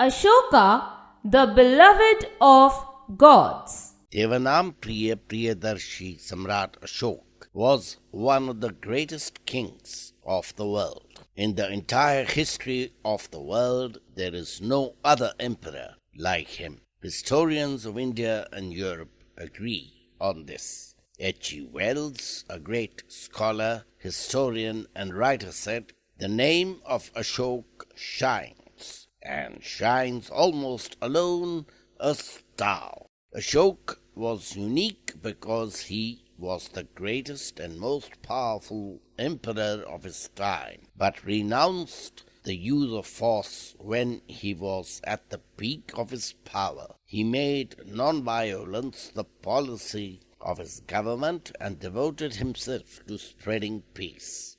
Ashoka, the beloved of gods. Devanam Priya Priyadarshi Samrat Ashok was one of the greatest kings of the world. In the entire history of the world, there is no other emperor like him. Historians of India and Europe agree on this. H.G. Wells, a great scholar, historian, and writer, said, "The name of Ashok shines, and shines almost alone a star." Ashok was unique because he was the greatest and most powerful emperor of his time, but renounced the use of force when he was at the peak of his power. He made non-violence the policy of his government and devoted himself to spreading peace.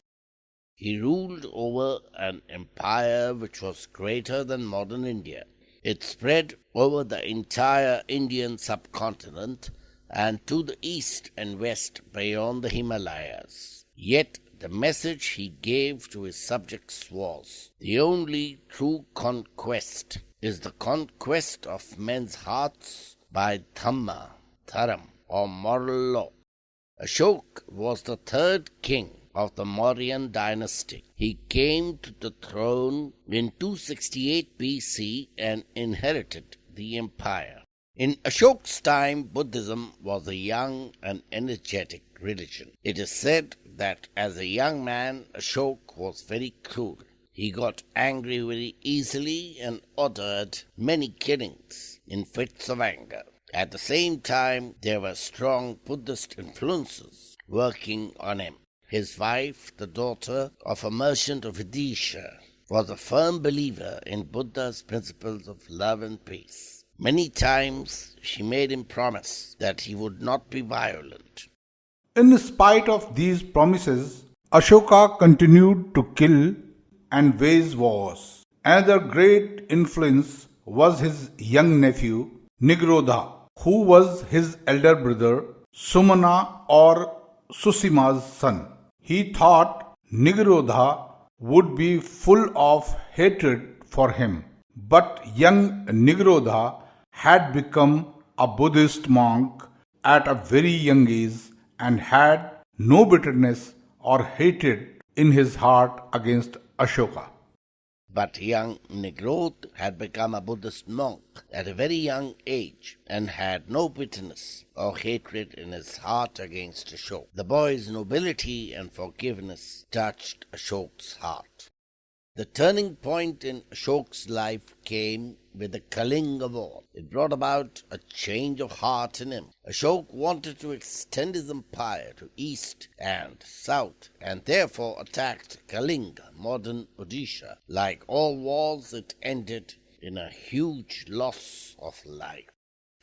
He ruled over an empire which was greater than modern India. It spread over the entire Indian subcontinent and to the east and west beyond the Himalayas. Yet the message he gave to his subjects was, "The only true conquest is the conquest of men's hearts by Dhamma, Dharam, or moral law." Ashok was the third king of the Mauryan dynasty. He came to the throne in 268 BC and inherited the empire. In Ashok's time, Buddhism was a young and energetic religion. It is said that as a young man, Ashok was very cruel. He got angry very easily and ordered many killings in fits of anger. At the same time, there were strong Buddhist influences working on him. His wife, the daughter of a merchant of Vidisha, was a firm believer in Buddha's principles of love and peace. Many times she made him promise that he would not be violent. In spite of these promises, Ashoka continued to kill and wage wars. Another great influence was his young nephew, Nigrodha, who was his elder brother, Sumana or Susima's son. He thought Nigrodha would be full of hatred for him. But young Nigrodha had become a Buddhist monk at a very young age and had no bitterness or hatred in his heart against Ashoka. But young Nigrodha had become a Buddhist monk at a very young age and had no bitterness or hatred in his heart against Ashoka. The boy's nobility and forgiveness touched Ashoka's heart. The turning point in Ashoka's life came with the Kalinga War. It brought about a change of heart in him. Ashoka wanted to extend his empire to east and south and therefore attacked Kalinga, modern Odisha. Like all wars, it ended in a huge loss of life.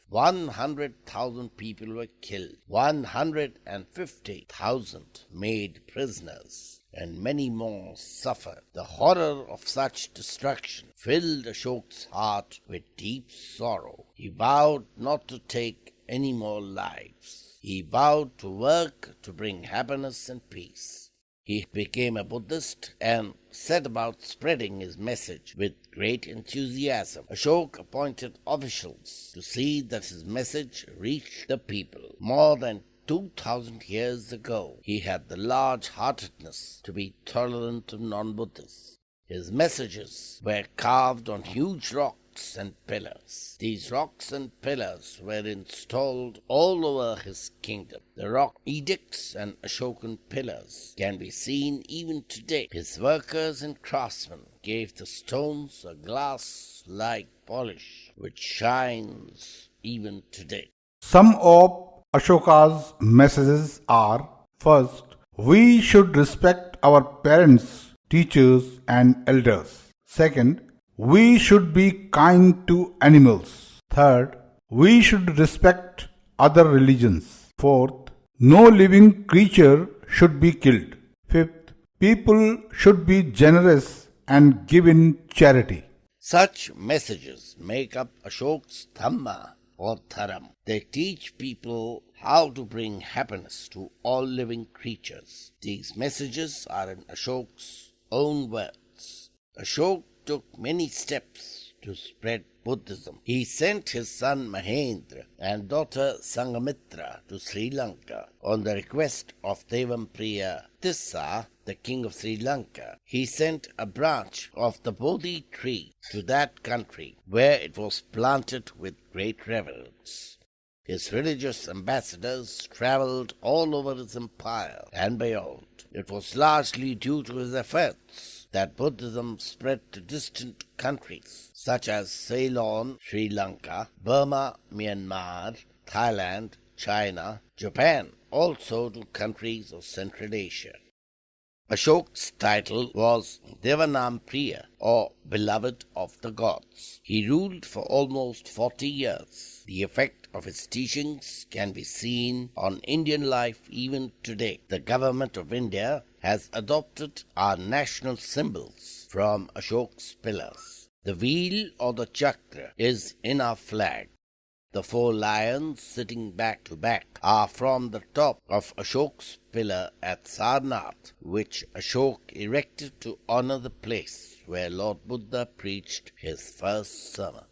100,000 people were killed, 150,000 made prisoners, and many more suffered. The horror of such destruction filled Ashoka's heart with deep sorrow. He vowed not to take any more lives. He vowed to work to bring happiness and peace. He became a Buddhist and set about spreading his message with great enthusiasm. Ashoka appointed officials to see that his message reached the people. More than 2,000 years ago, he had the large-heartedness to be tolerant of non-Buddhists. His messages were carved on huge rocks and pillars. These rocks and pillars were installed all over his kingdom. The rock edicts and Ashokan pillars can be seen even today. His workers and craftsmen gave the stones a glass-like polish which shines even today. Some of Ashoka's messages are: first, we should respect our parents, teachers, and elders. Second, we should be kind to animals. Third, we should respect other religions. Fourth, no living creature should be killed. Fifth, people should be generous and give in charity. Such messages make up Ashoka's Dhamma or Dharam. They teach people how to bring happiness to all living creatures. These messages are in Ashoka's own words. Ashoka took many steps to spread Buddhism. He sent his son Mahendra and daughter Sangamitra to Sri Lanka on the request of Devampriya Tissa, the king of Sri Lanka. He sent a branch of the Bodhi tree to that country, where it was planted with great reverence. His religious ambassadors travelled all over his empire and beyond. It was largely due to his efforts that Buddhism spread to distant countries such as Ceylon, Sri Lanka, Burma, Myanmar, Thailand, China, Japan, also to countries of Central Asia. Ashoka's title was Devanampriya, or Beloved of the Gods. He ruled for almost 40 years. The effect of his teachings can be seen on Indian life even today. The government of India has adopted our national symbols from Ashoka's pillars. The wheel or the chakra is in our flag. The 4 lions sitting back to back are from the top of Ashoka's pillar at Sarnath, which Ashoka erected to honor the place where Lord Buddha preached his first sermon.